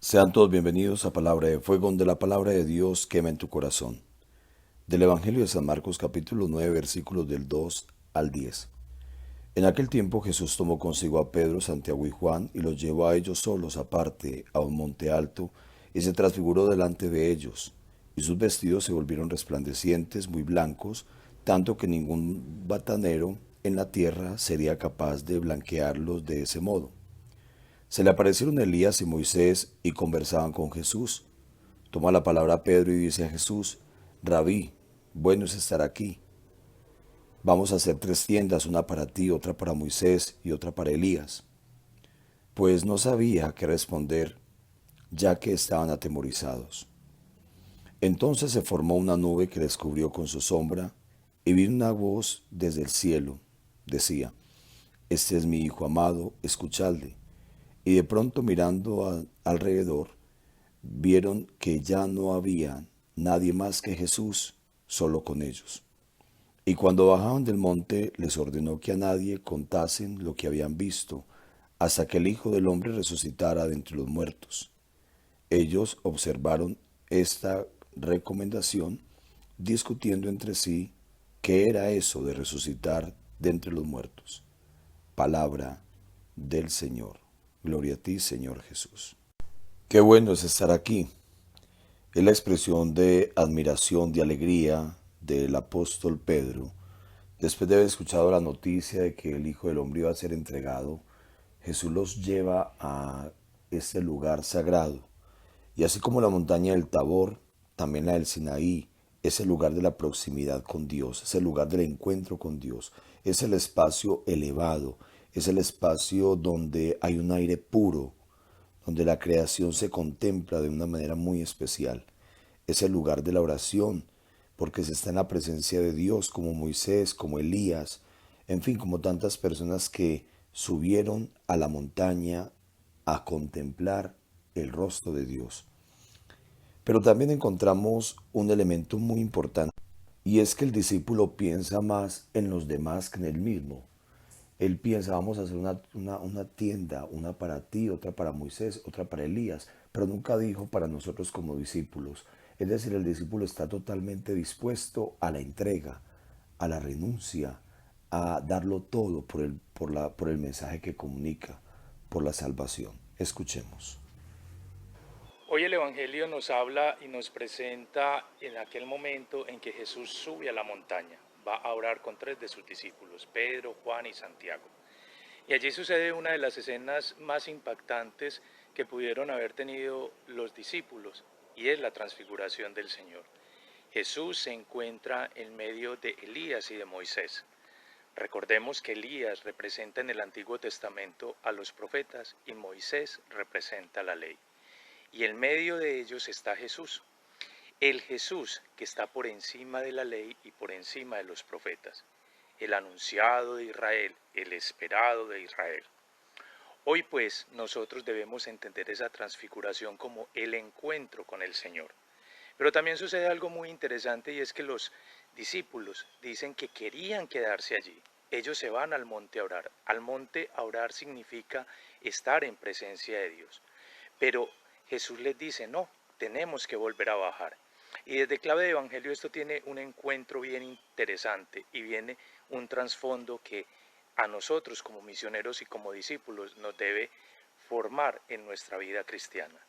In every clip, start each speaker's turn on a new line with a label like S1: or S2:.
S1: Sean todos bienvenidos a Palabra de Fuego, donde la palabra de Dios quema en tu corazón. Del Evangelio de San Marcos capítulo 9 versículos del 2 al 10. En aquel tiempo Jesús tomó consigo a Pedro, Santiago y Juan y los llevó a ellos solos aparte a un monte alto y se transfiguró delante de ellos. Y sus vestidos se volvieron resplandecientes, muy blancos, tanto que ningún batanero en la tierra sería capaz de blanquearlos de ese modo. Se le aparecieron Elías y Moisés y conversaban con Jesús. Toma la palabra Pedro y dice a Jesús: Rabí, bueno es estar aquí. Vamos a hacer tres tiendas, una para ti, otra para Moisés y otra para Elías. Pues no sabía qué responder, ya que estaban atemorizados. Entonces se formó una nube que les cubrió con su sombra, y vi una voz desde el cielo. Decía: Este es mi Hijo amado, escuchadle. Y de pronto mirando alrededor, vieron que ya no había nadie más que Jesús solo con ellos. Y cuando bajaban del monte, les ordenó que a nadie contasen lo que habían visto, hasta que el Hijo del Hombre resucitara de entre los muertos. Ellos observaron esta recomendación, discutiendo entre sí qué era eso de resucitar de entre los muertos. Palabra del Señor. Gloria a ti, Señor Jesús. Qué bueno es estar aquí. Es la expresión de admiración, de alegría del apóstol Pedro. Después de haber escuchado la noticia de que el Hijo del Hombre iba a ser entregado, Jesús los lleva a este lugar sagrado. Y así como la montaña del Tabor, también la del Sinaí es el lugar de la proximidad con Dios, es el lugar del encuentro con Dios, es el espacio elevado, es el espacio donde hay un aire puro, donde la creación se contempla de una manera muy especial. Es el lugar de la oración, porque se está en la presencia de Dios, como Moisés, como Elías, en fin, como tantas personas que subieron a la montaña a contemplar el rostro de Dios. Pero también encontramos un elemento muy importante, y es que el discípulo piensa más en los demás que en él mismo. Él piensa: vamos a hacer una tienda, una para ti, otra para Moisés, otra para Elías, pero nunca dijo para nosotros como discípulos. Es decir, el discípulo está totalmente dispuesto a la entrega, a la renuncia, a darlo todo por el mensaje que comunica, por la salvación. Escuchemos.
S2: Hoy el Evangelio nos habla y nos presenta en aquel momento en que Jesús sube a la montaña. Va a orar con tres de sus discípulos, Pedro, Juan y Santiago. Y allí sucede una de las escenas más impactantes que pudieron haber tenido los discípulos, y es la transfiguración del Señor. Jesús se encuentra en medio de Elías y de Moisés. Recordemos que Elías representa en el Antiguo Testamento a los profetas y Moisés representa la ley. Y en medio de ellos está Jesús, el Jesús que está por encima de la ley y por encima de los profetas, el anunciado de Israel, el esperado de Israel. Hoy pues nosotros debemos entender esa transfiguración como el encuentro con el Señor. Pero también sucede algo muy interesante, y es que los discípulos dicen que querían quedarse allí. Ellos se van al monte a orar. Al monte a orar significa estar en presencia de Dios. Pero Jesús les dice: no, tenemos que volver a bajar. Y desde Clave de Evangelio esto tiene un encuentro bien interesante y viene un trasfondo que a nosotros como misioneros y como discípulos nos debe formar en nuestra vida cristiana.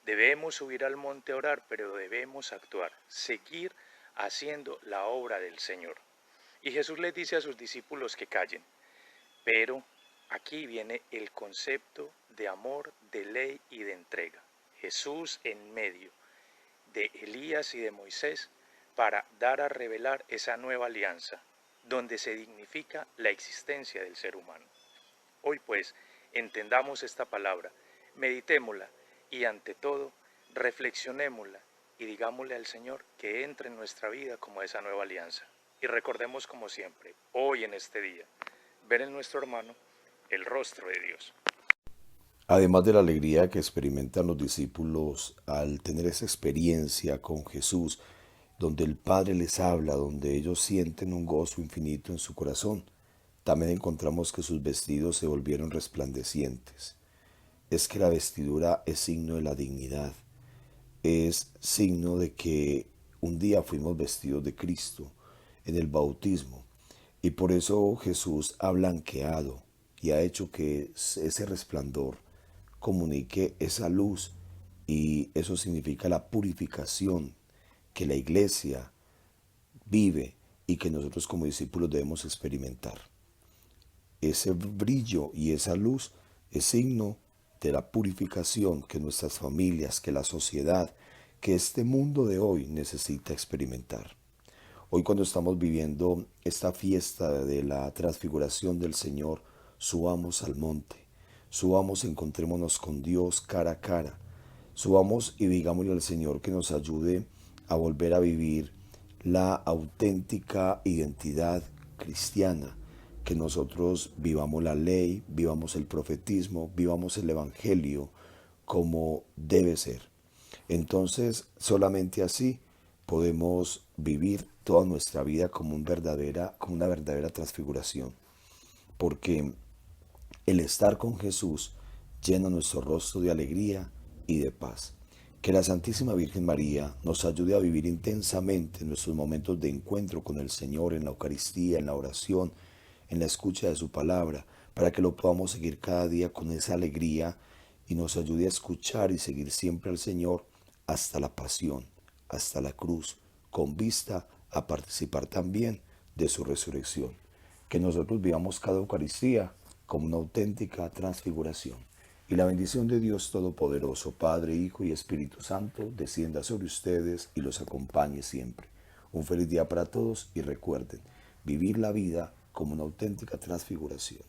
S2: Debemos subir al monte a orar, pero debemos actuar, seguir haciendo la obra del Señor. Y Jesús les dice a sus discípulos que callen, pero aquí viene el concepto de amor, de ley y de entrega. Jesús en medio de Elías y de Moisés para dar a revelar esa nueva alianza, donde se dignifica la existencia del ser humano. Hoy pues, entendamos esta palabra, meditémosla y ante todo, reflexionémosla y digámosle al Señor que entre en nuestra vida como esa nueva alianza. Y recordemos como siempre, hoy en este día, ver en nuestro hermano el rostro de Dios.
S1: Además de la alegría que experimentan los discípulos al tener esa experiencia con Jesús, donde el Padre les habla, donde ellos sienten un gozo infinito en su corazón, también encontramos que sus vestidos se volvieron resplandecientes. es que la vestidura es signo de la dignidad, es signo de que un día fuimos vestidos de Cristo en el bautismo. Y por eso Jesús ha blanqueado y ha hecho que ese resplandor comunique esa luz, y eso significa la purificación que la iglesia vive y que nosotros como discípulos debemos experimentar. Ese brillo y esa luz es signo de la purificación que nuestras familias, que la sociedad, que este mundo de hoy necesita experimentar. Hoy, cuando estamos viviendo esta fiesta de la transfiguración del Señor, subamos al monte, subamos, encontrémonos con Dios cara a cara, subamos y digámosle al Señor que nos ayude a volver a vivir la auténtica identidad cristiana, que nosotros vivamos la ley, vivamos el profetismo, vivamos el evangelio como debe ser. Entonces, solamente así podemos vivir toda nuestra vida como una verdadera transfiguración, porque el estar con Jesús llena nuestro rostro de alegría y de paz. Que la Santísima Virgen María nos ayude a vivir intensamente nuestros momentos de encuentro con el Señor en la Eucaristía, en la oración, en la escucha de su palabra, para que lo podamos seguir cada día con esa alegría, y nos ayude a escuchar y seguir siempre al Señor hasta la pasión, hasta la cruz, con vista a participar también de su resurrección. Que nosotros vivamos cada Eucaristía como una auténtica transfiguración. Y la bendición de Dios Todopoderoso, Padre, Hijo y Espíritu Santo, descienda sobre ustedes y los acompañe siempre. Un feliz día para todos, y recuerden, vivir la vida como una auténtica transfiguración.